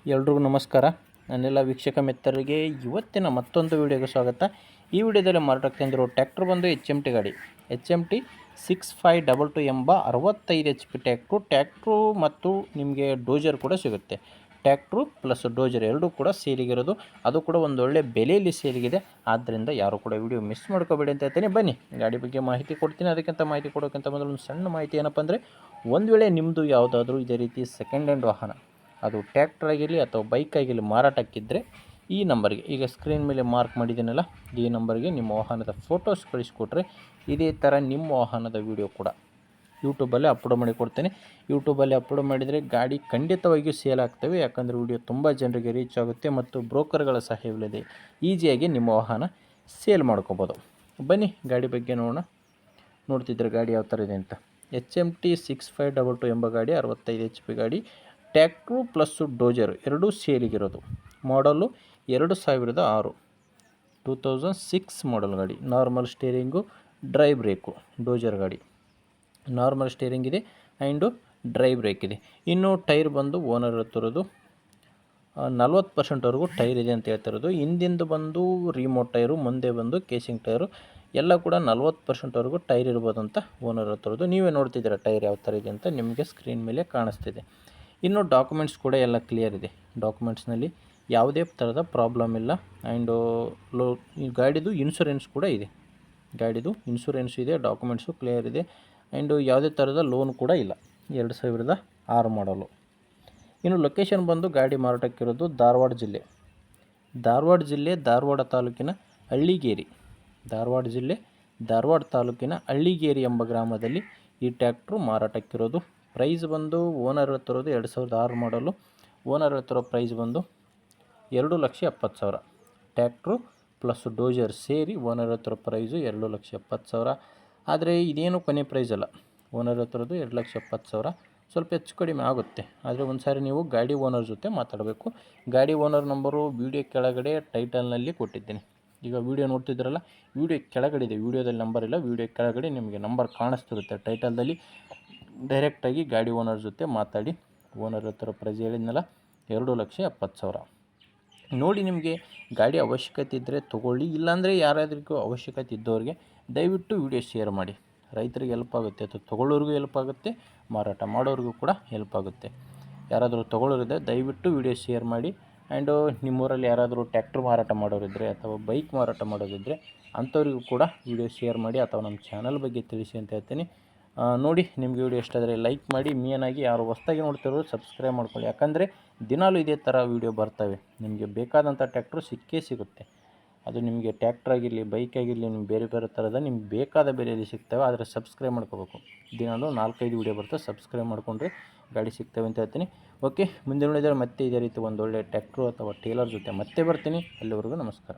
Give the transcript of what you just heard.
ಎಲ್ರಿಗೂ ನಮಸ್ಕಾರ. ನನ್ನೆಲ್ಲ ವೀಕ್ಷಕ ಮಿತ್ರರಿಗೆ ಇವತ್ತಿನ ಮತ್ತೊಂದು ವಿಡಿಯೋಗೆ ಸ್ವಾಗತ. ಈ ವಿಡಿಯೋದಲ್ಲಿ ಮಾರಾಟಕ್ಕೆ ತಂದಿರೋ ಟ್ರ್ಯಾಕ್ಟರ್ ಬಂದು HMT ಗಾಡಿ HMT 6522 ಎಂಬ 65 HP ಟ್ರ್ಯಾಕ್ಟ್ರು ಮತ್ತು ನಿಮಗೆ ಡೋಜರ್ ಕೂಡ ಸಿಗುತ್ತೆ. ಟ್ರ್ಯಾಕ್ಟ್ರು ಪ್ಲಸ್ ಡೋಜರ್ ಎರಡೂ ಕೂಡ ಸೇಲಿಗಿರೋದು, ಅದು ಕೂಡ ಒಂದು ಒಳ್ಳೆ ಬೆಲೆಯಲ್ಲಿ ಸೇಲಿಗಿದೆ. ಆದ್ದರಿಂದ ಯಾರು ಕೂಡ ವಿಡಿಯೋ ಮಿಸ್ ಮಾಡ್ಕೋಬೇಡಿ ಅಂತ ಹೇಳ್ತೀನಿ. ಬನ್ನಿ ಗಾಡಿ ಬಗ್ಗೆ ಮಾಹಿತಿ ಕೊಡ್ತೀನಿ. ಅದಕ್ಕಿಂತ ಮಾಹಿತಿ ಕೊಡೋಕ್ಕಿಂತ ಮೊದಲು ಒಂದು ಸಣ್ಣ ಮಾಹಿತಿ ಏನಪ್ಪ ಅಂದರೆ, ಒಂದು ವೇಳೆ ನಿಮ್ಮದು ಯಾವುದಾದ್ರೂ ಇದೇ ರೀತಿ ಸೆಕೆಂಡ್ ಹ್ಯಾಂಡ್ ವಾಹನ, ಅದು ಟ್ರ್ಯಾಕ್ಟರ್ ಆಗಿರಲಿ ಅಥವಾ ಬೈಕ್ ಆಗಿರಲಿ ಮಾರಾಟಕ್ಕಿದ್ದರೆ ಈ ನಂಬರ್ಗೆ, ಈಗ ಸ್ಕ್ರೀನ್ ಮೇಲೆ ಮಾರ್ಕ್ ಮಾಡಿದ್ದೀನಲ್ಲ, ಈ ನಂಬರ್ಗೆ ನಿಮ್ಮ ವಾಹನದ ಫೋಟೋಸ್ ಕಳಿಸ್ಕೊಟ್ರೆ ಇದೇ ಥರ ನಿಮ್ಮ ವಾಹನದ ವಿಡಿಯೋ ಕೂಡ ಯೂಟ್ಯೂಬಲ್ಲಿ ಅಪ್ಲೋಡ್ ಮಾಡಿ ಕೊಡ್ತೇನೆ. ಯೂಟ್ಯೂಬಲ್ಲಿ ಅಪ್ಲೋಡ್ ಮಾಡಿದರೆ ಗಾಡಿ ಖಂಡಿತವಾಗಿಯೂ ಸೇಲ್ ಆಗ್ತವೆ. ಯಾಕಂದರೆ ವಿಡಿಯೋ ತುಂಬ ಜನರಿಗೆ ರೀಚ್ ಆಗುತ್ತೆ ಮತ್ತು ಬ್ರೋಕರ್ಗಳ ಸಹಾಯವಿಲ್ಲದೆ ಈಸಿಯಾಗಿ ನಿಮ್ಮ ವಾಹನ ಸೇಲ್ ಮಾಡ್ಕೋಬೋದು. ಬನ್ನಿ ಗಾಡಿ ಬಗ್ಗೆ ನೋಡ್ತಿದ್ರೆ ಗಾಡಿ ಯಾವ ಥರ ಇದೆ ಅಂತ. HMT 6522 ಎಂಬ ಗಾಡಿ 65 HP ಗಾಡಿ, ಟ್ರ್ಯಾಕ್ಟ್ರು ಪ್ಲಸ್ಸು ಡೋಜರ್ ಎರಡೂ ಸೇಲಿಗಿರೋದು. ಮಾಡಲು 2006 2006 ಮಾಡಲ್ ಗಾಡಿ. Normal steering, dry brake. Dozer ಗಾಡಿ ನಾರ್ಮಲ್ ಸ್ಟೇರಿಂಗ್ ಇದೆ ಆ್ಯಂಡು ಡ್ರೈ ಬ್ರೇಕ್ ಇದೆ. ಇನ್ನು ಟೈರ್ ಬಂದು ಓನರ್ ಹತ್ತಿರೋದು 40%ವರೆಗೂ ಟೈರ್ ಇದೆ ಅಂತ ಹೇಳ್ತಿರೋದು. ಹಿಂದಿಂದು ಬಂದು ರಿಮೋಟ್ ಟೈರು, ಮುಂದೆ ಬಂದು ಕೇಸಿಂಗ್ ಟೈರು, ಎಲ್ಲ ಕೂಡ 40%ವರೆಗೂ ಟೈರ್ ಇರ್ಬೋದು ಅಂತ ಓನರ್ ಹತ್ತಿರೋದು. ನೀವೇ ನೋಡ್ತಿದ್ದೀರಾ ಟೈರ್ ಯಾವ ಥರ ಇದೆ ಅಂತ, ನಿಮಗೆ ಸ್ಕ್ರೀನ್ ಮೇಲೆ ಕಾಣಿಸ್ತಿದೆ. ಇನ್ನು ಡಾಕ್ಯುಮೆಂಟ್ಸ್ ಕೂಡ ಎಲ್ಲ ಕ್ಲಿಯರ್ ಇದೆ. ಡಾಕ್ಯುಮೆಂಟ್ಸ್ನಲ್ಲಿ ಯಾವುದೇ ಥರದ ಪ್ರಾಬ್ಲಮ್ ಇಲ್ಲ. ಆ್ಯಂಡು ಈ ಗಾಡಿದು ಇನ್ಶೂರೆನ್ಸ್ ಕೂಡ ಇದೆ. ಗಾಡಿದು ಇನ್ಶೂರೆನ್ಸ್ ಇದೆ, ಡಾಕ್ಯುಮೆಂಟ್ಸು ಕ್ಲಿಯರ್ ಇದೆ. ಆ್ಯಂಡು ಯಾವುದೇ ಥರದ ಲೋನ್ ಕೂಡ ಇಲ್ಲ. 2006 ಮಾಡಲು. ಇನ್ನು ಲೊಕೇಶನ್ ಬಂದು ಗಾಡಿ ಮಾರಾಟಕ್ಕಿರೋದು ಧಾರವಾಡ ಜಿಲ್ಲೆ, ಧಾರವಾಡ ತಾಲೂಕಿನ ಹಳ್ಳಿಗೇರಿ. ಧಾರವಾಡ ಜಿಲ್ಲೆ, ಧಾರವಾಡ ತಾಲೂಕಿನ ಹಳ್ಳಿಗೇರಿ ಎಂಬ ಗ್ರಾಮದಲ್ಲಿ ಈ ಟ್ರ್ಯಾಕ್ಟ್ರು ಮಾರಾಟಕ್ಕಿರೋದು. ಪ್ರೈಸ್ ಬಂದು ಓನರ್ ಹತ್ತಿರೋದು 2006 ಮಾಡಲು. ಓನರ್ ಹತ್ತಿರೋ ಪ್ರೈಸ್ ಬಂದು 2,70,000. ಟ್ರ್ಯಾಕ್ಟ್ರು ಪ್ಲಸ್ ಡೋಜರ್ ಸೇರಿ ಓನರ್ ಹತ್ತಿರೋ ಪ್ರೈಸು 2,70,000. ಆದರೆ ಇದೇನು ಕೊನೆ ಪ್ರೈಸ್ ಅಲ್ಲ. ಓನರ್ ಹತ್ತಿರೋದು 2,70,000. ಸ್ವಲ್ಪ ಹೆಚ್ಚು ಕಡಿಮೆ ಆಗುತ್ತೆ. ಆದರೆ ಒಂದು ಸಾರಿ ನೀವು ಗಾಡಿ ಓನರ್ ಜೊತೆ ಮಾತಾಡಬೇಕು. ಗಾಡಿ ಓನರ್ ನಂಬರು ವಿಡಿಯೋ ಕೆಳಗಡೆ ಟೈಟಲ್ನಲ್ಲಿ ಕೊಟ್ಟಿದ್ದೀನಿ. ಈಗ ವಿಡಿಯೋ ನೋಡ್ತಿದ್ದೀರಲ್ಲ, ವಿಡಿಯೋ ಕೆಳಗಡೆ ಇದೆ. ವಿಡಿಯೋದಲ್ಲಿ ನಂಬರ್ ಇಲ್ಲ, ವಿಡಿಯೋ ಕೆಳಗಡೆ ನಿಮಗೆ ನಂಬರ್ ಕಾಣಿಸ್ತಿರುತ್ತೆ ಟೈಟಲ್ದಲ್ಲಿ. ಡೈರೆಕ್ಟಾಗಿ ಗಾಡಿ ಓನರ್ ಜೊತೆ ಮಾತಾಡಿ. ಓನರ್ ಹತ್ತಿರ ಪ್ರೈಸ್ ಹೇಳಿದ್ನಲ್ಲ, 2,70,000. ನೋಡಿ, ನಿಮಗೆ ಗಾಡಿ ಅವಶ್ಯಕತೆ ಇದ್ದರೆ ತೊಗೊಳ್ಳಿ. ಇಲ್ಲಾಂದರೆ ಯಾರಾದ್ರಿಗೂ ಅವಶ್ಯಕತೆ ಇದ್ದವ್ರಿಗೆ ದಯವಿಟ್ಟು ವಿಡಿಯೋ ಶೇರ್ ಮಾಡಿ. ರೈತರಿಗೆ ಹೆಲ್ಪ್ ಆಗುತ್ತೆ, ಅಥವಾ ತೊಗೊಳ್ಳೋರಿಗೂ ಹೆಲ್ಪ್ ಆಗುತ್ತೆ, ಮಾರಾಟ ಮಾಡೋರಿಗೂ ಕೂಡ ಹೆಲ್ಪ್ ಆಗುತ್ತೆ. ಯಾರಾದರೂ ತೊಗೊಳ್ಳೋರಿದ್ದರೆ ದಯವಿಟ್ಟು ವಿಡಿಯೋ ಶೇರ್ ಮಾಡಿ. ಆ್ಯಂಡು ನಿಮ್ಮೂರಲ್ಲಿ ಯಾರಾದರೂ ಟ್ರ್ಯಾಕ್ಟ್ರ್ ಮಾರಾಟ ಮಾಡೋರಿದ್ದರೆ ಅಥವಾ ಬೈಕ್ ಮಾರಾಟ ಮಾಡೋರಿದ್ದರೆ ಅಂಥವ್ರಿಗೂ ಕೂಡ ವಿಡಿಯೋ ಶೇರ್ ಮಾಡಿ, ಅಥವಾ ನಮ್ಮ ಚಾನಲ್ ಬಗ್ಗೆ ತಿಳಿಸಿ ಅಂತ ಹೇಳ್ತೀನಿ. ನೋಡಿ, ನಿಮಗೆ ವಿಡಿಯೋ ಇಷ್ಟ ಆದರೆ ಲೈಕ್ ಮಾಡಿ. ಮೇನಾಗಿ ಯಾರು ಹೊಸ್ದಾಗಿ ನೋಡ್ತಿರೋರು ಸಬ್ಸ್ಕ್ರೈಬ್ ಮಾಡ್ಕೊಳ್ಳಿ. ಯಾಕಂದರೆ ದಿನಾಲೂ ಇದೇ ಥರ ವಿಡಿಯೋ ಬರ್ತವೆ. ನಿಮಗೆ ಬೇಕಾದಂಥ ಟ್ರ್ಯಾಕ್ಟ್ರು ಸಿಕ್ಕೇ ಸಿಗುತ್ತೆ. ಅದು ನಿಮಗೆ ಟ್ರ್ಯಾಕ್ಟರ್ ಆಗಿರಲಿ, ಬೈಕ್ ಆಗಿರಲಿ, ನಿಮ್ಗೆ ಬೇರೆ ಬೇರೆ ಥರದ ನಿಮ್ಗೆ ಬೇಕಾದ ಬೆಲೆಯಲ್ಲಿ ಸಿಗ್ತವೆ. ಆದರೆ ಸಬ್ಸ್ಕ್ರೈಬ್ ಮಾಡ್ಕೋಬೇಕು. ದಿನಾಲೂ 4-5 ವಿಡಿಯೋ ಬರ್ತವೆ. ಸಬ್ಸ್ಕ್ರೈಬ್ ಮಾಡಿಕೊಂಡ್ರೆ ಗಾಡಿ ಸಿಗ್ತವೆ ಅಂತ ಹೇಳ್ತೀನಿ. ಓಕೆ, ಮುಂದೆ ನೋಡಿದರೆ ಮತ್ತೆ ಇದೇ ರೀತಿ ಒಂದೊಳ್ಳೆ ಟ್ರ್ಯಾಕ್ಟ್ರು ಅಥವಾ ಟೇಲರ್ ಜೊತೆ ಮತ್ತೆ ಬರ್ತೀನಿ. ಅಲ್ಲಿವರೆಗೂ ನಮಸ್ಕಾರ.